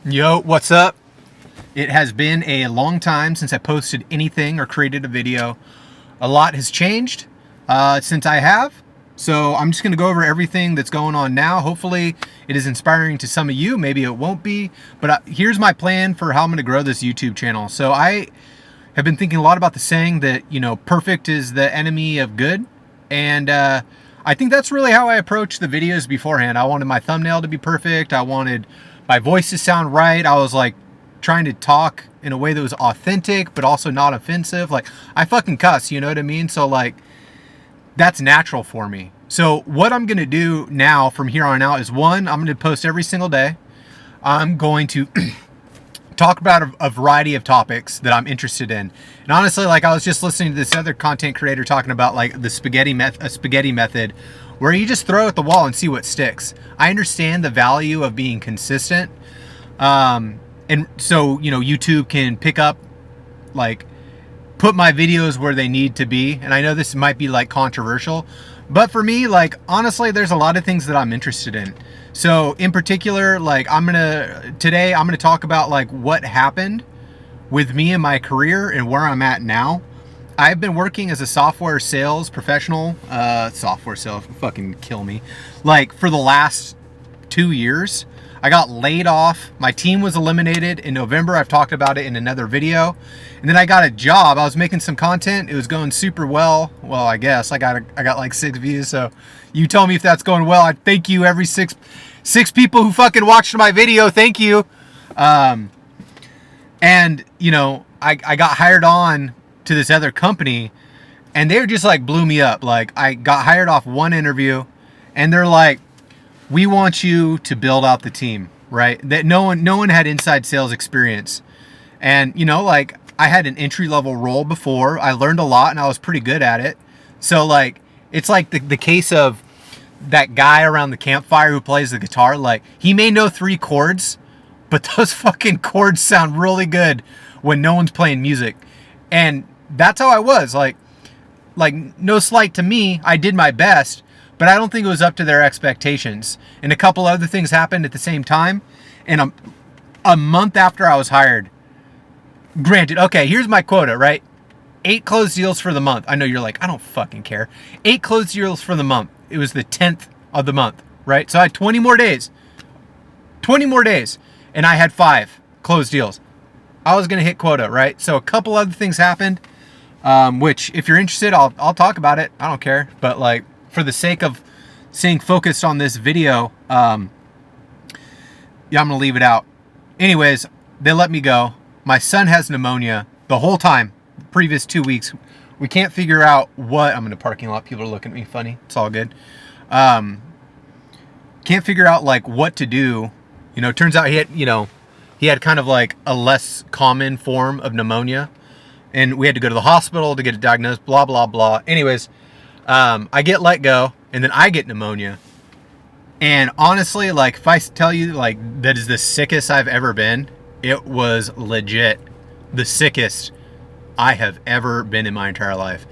Yo, what's up? It has been a long time since I posted anything or created a video. A lot has changed since I have. So I'm just going to go over everything that's going on now. Hopefully it is inspiring to some of you. Maybe it won't be. But here's my plan for how I'm going to grow this YouTube channel. So I have been thinking a lot about the saying that, perfect is the enemy of good. And I think that's really how I approached the videos beforehand. I wanted my thumbnail to be perfect. I wanted my voice to sound right. I was like trying to talk in a way that was authentic, but also not offensive. Like, I fucking cuss, you know what I mean? So like, that's natural for me. So what I'm going to do now from here on out is, one, I'm going to post every single day. I'm going to talk about a variety of topics that I'm interested in. And honestly, like, I was just listening to this other content creator talking about like the spaghetti method, where you just throw it at the wall and see what sticks. I understand the value of being consistent. And so, YouTube can pick up, like, put my videos where they need to be. And I know this might be like controversial, but for me, like, honestly, there's a lot of things that I'm interested in. So in particular, like, today I'm gonna talk about like what happened with me in my career and where I'm at now. I've been working as a software sales professional, software sales, fucking kill me, like, for the last 2 years. I got laid off. My team was eliminated in November. I've talked about it in another video. And then I got a job. I was making some content. It was going super well. Well, I guess I got like 6 views. So you tell me if that's going well. I thank you, every six people who fucking watched my video. Thank you. And I got hired on to this other company, and they just like blew me up. Like, I got hired off one interview, and they're like, we want you to build out the team, right? That no one had inside sales experience. And like, I had an entry level role before. I learned a lot and I was pretty good at it. So like, it's like the case of that guy around the campfire who plays the guitar. Like, he may know 3 chords, but those fucking chords sound really good when no one's playing music. And that's how I was. Like, no slight to me, I did my best, but I don't think it was up to their expectations. And a couple other things happened at the same time. And a month after I was hired, granted, okay, here's my quota, right? 8 closed deals for the month. I know you're like, I don't fucking care. 8 closed deals for the month. It was the 10th of the month, right? So I had 20 more days. 20 more days. And I had 5 closed deals. I was going to hit quota, right? So a couple other things happened, which, if you're interested, I'll talk about it. I don't care. But like, for the sake of staying focused on this video, I'm going to leave it out. Anyways, they let me go. My son has pneumonia the whole time, previous 2 weeks. We can't figure out what, I'm in a parking lot. People are looking at me funny. It's all good. Can't figure out like what to do. It turns out he had kind of like a less common form of pneumonia, and we had to go to the hospital to get it diagnosed, blah, blah, blah. Anyways, I get let go, and then I get pneumonia. And honestly, like, if I tell you, like, that is the sickest I've ever been, it was legit the sickest I have ever been in my entire life.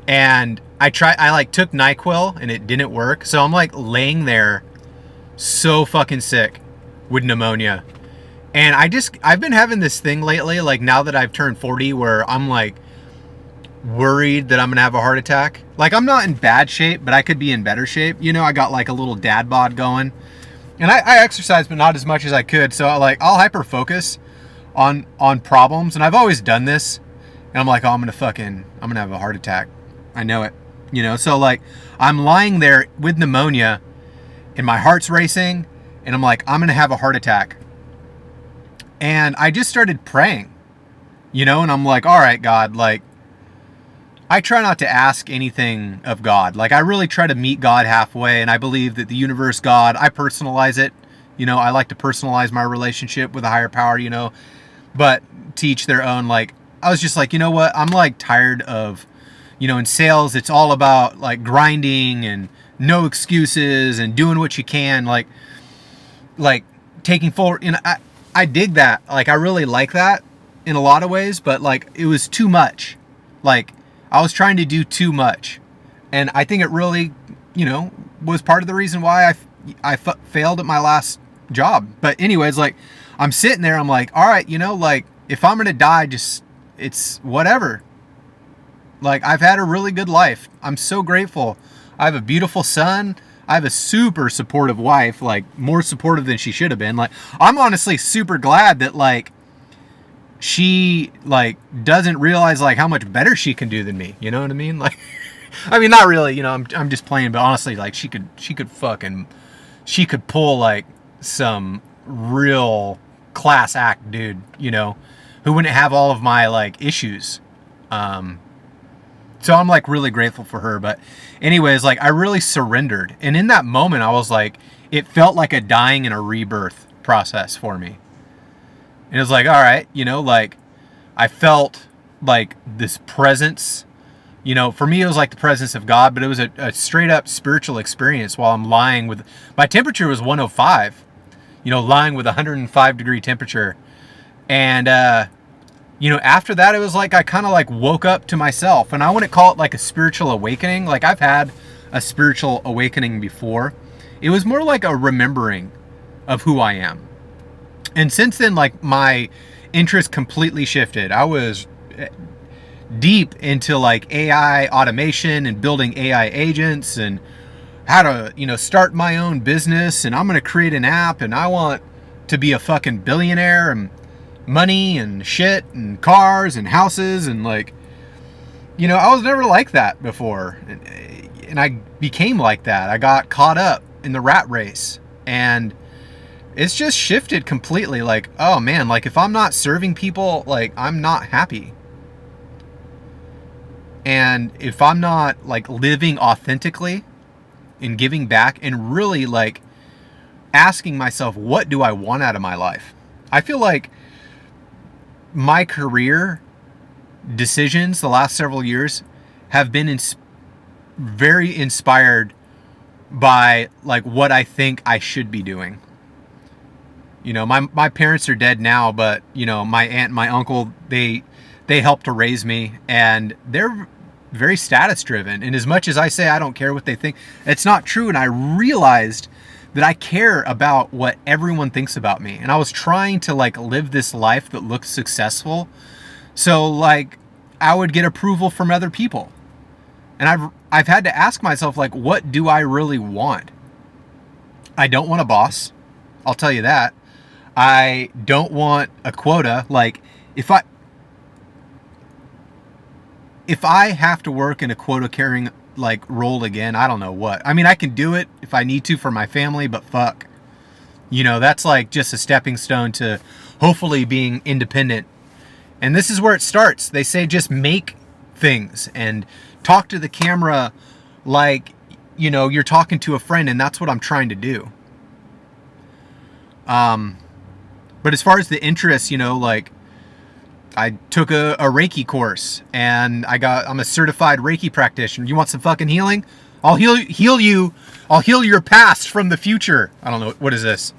And I took NyQuil, and it didn't work. So I'm like laying there so fucking sick with pneumonia. And I've been having this thing lately, like, now that I've turned 40, where I'm like worried that I'm gonna have a heart attack. Like, I'm not in bad shape, but I could be in better shape. I got like a little dad bod going, and I exercise, but not as much as I could. So like, I'll hyper focus on problems, and I've always done this. And I'm like, oh, I'm gonna have a heart attack. I know it. So like, I'm lying there with pneumonia, and my heart's racing, and I'm like, I'm gonna have a heart attack. And I just started praying, and I'm like, all right, God, like, I try not to ask anything of God. Like, I really try to meet God halfway. And I believe that the universe, God, I personalize it. I like to personalize my relationship with a higher power, but to each their own. Like, I was just like, you know what? I'm like tired of, in sales, it's all about like grinding and no excuses and doing what you can. Like taking forward, I dig that. Like, I really like that in a lot of ways, but like, it was too much. Like, I was trying to do too much. And I think it really, was part of the reason why I failed at my last job. But anyways, like, I'm sitting there, I'm like, all right, like, if I'm gonna die, just, it's whatever. Like, I've had a really good life. I'm so grateful. I have a beautiful son. I have a super supportive wife, like, more supportive than she should have been. Like, I'm honestly super glad that, like, she, like, doesn't realize, like, how much better she can do than me. You know what I mean? Like, I mean, not really, I'm just playing, but honestly, like, she could pull, like, some real class act dude, who wouldn't have all of my, like, issues. So I'm, like, really grateful for her. But anyways, like, I really surrendered. And in that moment, I was like, it felt like a dying and a rebirth process for me. And it was like, all right, like, I felt like this presence, for me, it was like the presence of God, but it was a straight up spiritual experience while I'm lying with, my temperature was 105, lying with 105 degree temperature. And, after that, it was like, I kind of like woke up to myself, and I wouldn't call it like a spiritual awakening. Like, I've had a spiritual awakening before. It was more like a remembering of who I am. And since then, like, my interest completely shifted. I was deep into like AI automation and building AI agents and how to, start my own business. And I'm going to create an app, and I want to be a fucking billionaire, and money and shit and cars and houses. And like, I was never like that before. And I became like that. I got caught up in the rat race, and it's just shifted completely. Like, oh man, like, if I'm not serving people, like, I'm not happy. And if I'm not like living authentically and giving back and really like asking myself, what do I want out of my life? I feel like my career decisions the last several years have been very inspired by like what I think I should be doing. My parents are dead now, but my aunt and my uncle, they helped to raise me, and they're very status driven. And as much as I say I don't care what they think, it's not true. And I realized that I care about what everyone thinks about me. And I was trying to like live this life that looks successful. So like I would get approval from other people. And I've had to ask myself, like, what do I really want? I don't want a boss. I'll tell you that. I don't want a quota. Like, if I have to work in a quota carrying like role again, I don't know what. I mean, I can do it if I need to for my family, but fuck. That's like just a stepping stone to hopefully being independent. And this is where it starts. They say just make things and talk to the camera like, you're talking to a friend, and that's what I'm trying to do. But as far as the interests, like, I took a Reiki course, and I'm a certified Reiki practitioner. You want some fucking healing? I'll heal you. I'll heal your past from the future. I don't know. What is this?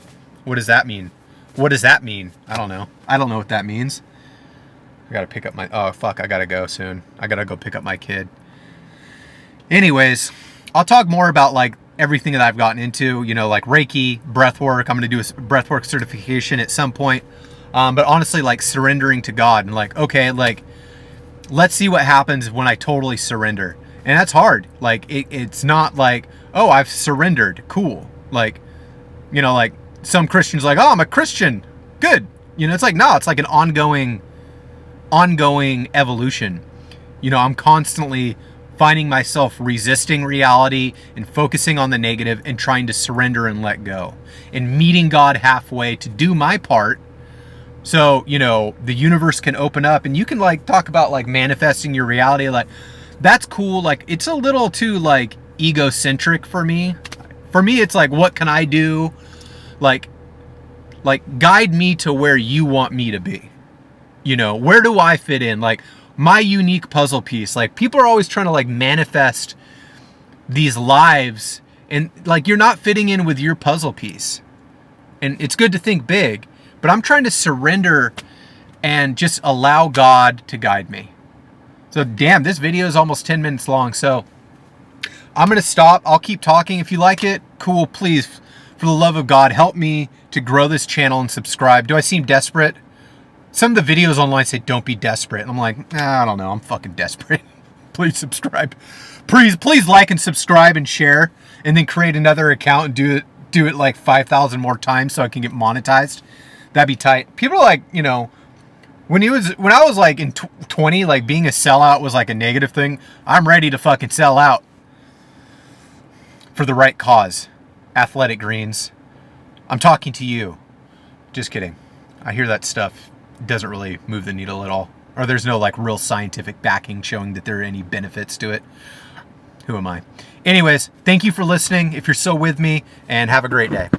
What does that mean? What does that mean? I don't know. I don't know what that means. I gotta pick up oh fuck, I gotta go soon. I gotta go pick up my kid. Anyways, I'll talk more about like everything that I've gotten into, like Reiki, breath work. I'm going to do a breath work certification at some point. But honestly, like surrendering to God and like, okay, like, let's see what happens when I totally surrender. And that's hard. Like, it's not like, oh, I've surrendered. Cool. Like, like some Christians like, oh, I'm a Christian. Good. It's like, no, it's like an ongoing evolution. I'm constantly finding myself resisting reality and focusing on the negative and trying to surrender and let go and meeting God halfway to do my part. So, the universe can open up, and you can like talk about like manifesting your reality. Like, that's cool. Like, it's a little too like egocentric for me. For me, it's like, what can I do? Like guide me to where you want me to be. Where do I fit in? Like, my unique puzzle piece. Like, people are always trying to like manifest these lives, and like, you're not fitting in with your puzzle piece. And it's good to think big, but I'm trying to surrender and just allow God to guide me. So damn, this video is almost 10 minutes long. So I'm going to stop. I'll keep talking. If you like it, cool. Please, for the love of God, help me to grow this channel and subscribe. Do I seem desperate? Some of the videos online say don't be desperate. And I'm like, I don't know. I'm fucking desperate. Please subscribe. Please like and subscribe and share, and then create another account and do it like 5,000 more times so I can get monetized. That'd be tight. People are like, you know, when I was like in 20, like being a sellout was like a negative thing. I'm ready to fucking sell out for the right cause. Athletic Greens. I'm talking to you. Just kidding. I hear that stuff doesn't really move the needle at all. Or there's no like real scientific backing showing that there are any benefits to it. Who am I? Anyways, thank you for listening if you're still with me, and have a great day.